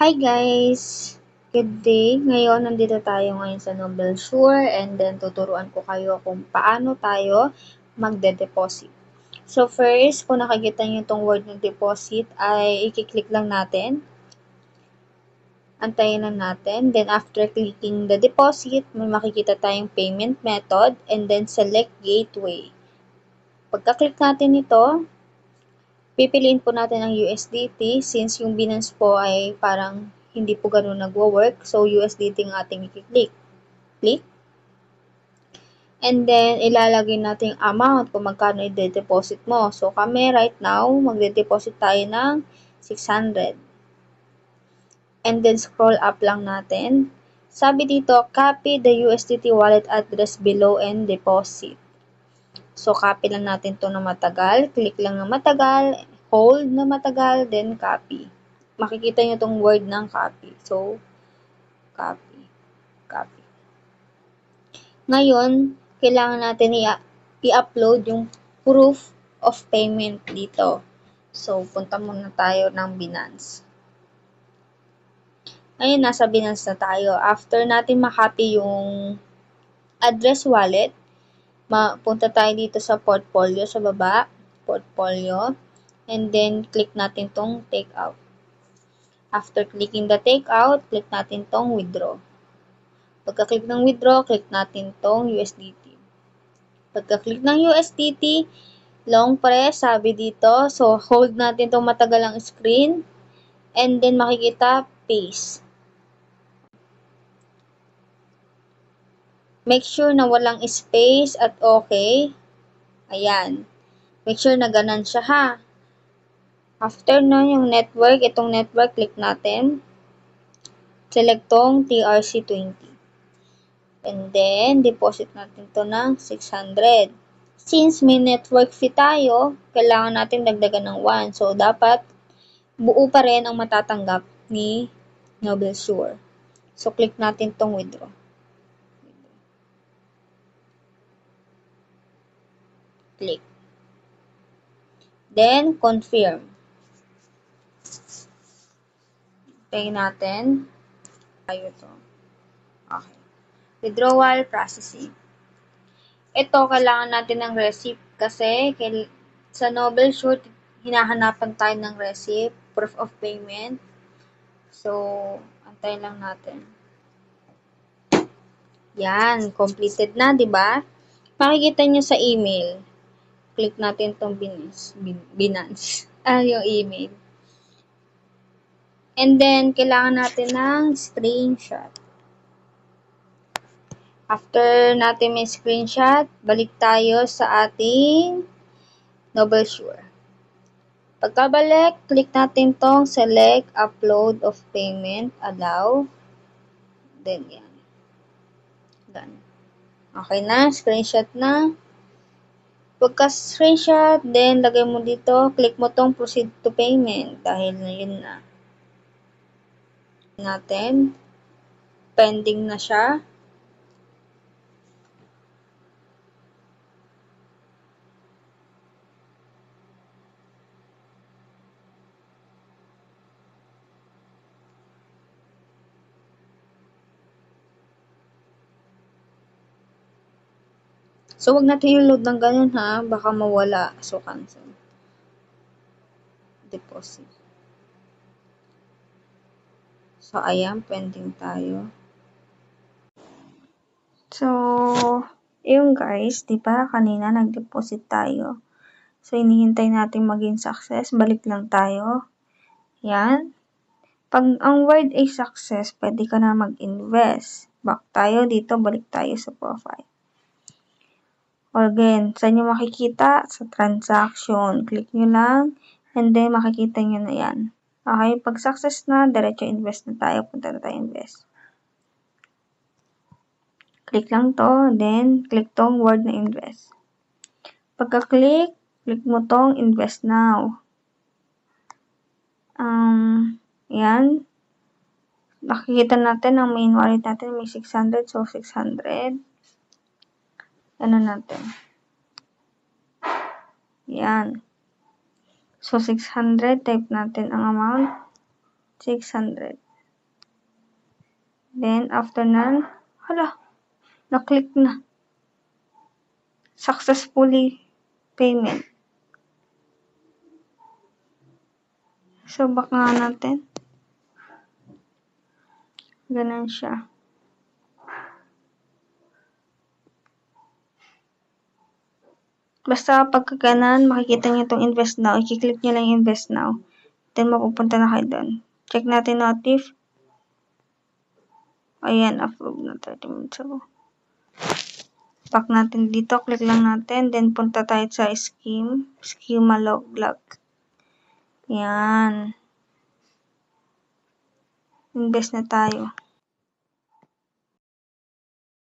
Hi guys! Good day! Ngayon, nandito tayo ngayon sa Nobel Sure and then tuturuan ko kayo kung paano tayo magde-deposit. So first, kung nakikita nyo itong word ng deposit, ay i-click lang natin. Antayin lang natin. Then after clicking the deposit, may makikita tayong payment method and then select gateway. Pagka-click natin ito, pipiliin po natin ang USDT since yung Binance po ay parang hindi po ganun nagwo-work. So, USDT ang ating i-click. Click. And then, ilalagay natin yung amount kung magkano i-deposit mo. So, kami right now, magde-deposit tayo ng 600. And then, scroll up lang natin. Sabi dito, copy the USDT wallet address below and deposit. So, copy lang natin to na matagal. Click lang na matagal. Hold na matagal. Then, copy. Makikita nyo tong word ng copy. So, copy. Copy. Ngayon, kailangan natin i-upload yung proof of payment dito. So, punta muna tayo ng Binance. Ngayon, nasa Binance na tayo. After natin makopy yung address wallet, punta tayo dito sa portfolio sa baba. Portfolio. And then, click natin tong take out. After clicking the take out, click natin tong withdraw. Pagka-click ng withdraw, click natin tong USDT. Pagka-click ng USDT, long press, sabi dito. So, hold natin itong matagal ang screen. And then, makikita, paste. Make sure na walang space at okay. Ayan. Make sure na ganan siya ha. After nun, yung network, itong network, click natin. Select tong TRC20. And then, deposit natin to ng 600. Since may network fee tayo, kailangan natin dagdagan ng 1. So, dapat buo pa rin ang matatanggap ni Nobel Sure. So, click natin tong withdraw. Click. Then, confirm. Pay natin. Tayo to. Okay. Withdrawal processing. Ito, kailangan natin ng receipt kasi sa Nobel Sure, hinahanapan tayo ng receipt, proof of payment. So, antay lang natin. Yan, completed na, di ba? Makikita nyo sa email. Click natin itong Binance. Yung email. And then, kailangan natin ng screenshot. After natin may screenshot, balik tayo sa ating Nobel Sure. Pagkabalik, click natin tong select upload of payment, allow. Then, yan. Done. Okay na, screenshot na. Pagka-screenshot, then lagay mo dito, click mo tong proceed to payment dahil na yun na. Natin, pending na siya. So, wag natin yung load ng ganun ha, baka mawala. So, cancel. Deposit. So, ayan, pending tayo. So, yung guys, di ba kanina nag-deposit tayo. So, inihintay natin maging success. Balik lang tayo. Yan. Pag ang word ay success, pwede ka na mag-invest. Back tayo dito, balik tayo sa profile. Or again, saan nyo makikita? Sa transaction. Click nyo lang, and then makikita nyo na yan. Okay, pag success na, diretso invest na tayo. Punta na tayo invest. Click lang to, then click tong word na invest. Pagka-click, click mo tong invest now. Yan. Nakikita natin ang main wallet natin may 600, so 600. Ano natin? Yan. So, 600, type natin ang amount. 600. Then, after nun, na-click na. Successfully payment. So, back nga natin. Ganun siya. Basta pagka ganan, makikita nyo itong invest now. I-click nyo lang invest now. Then, mapupunta na kayo doon. Check natin notif. Ayan, approve na 30 minutes ago. Back natin dito. Click lang natin. Then, punta tayo sa scheme. Schema log. Yan. Invest na tayo.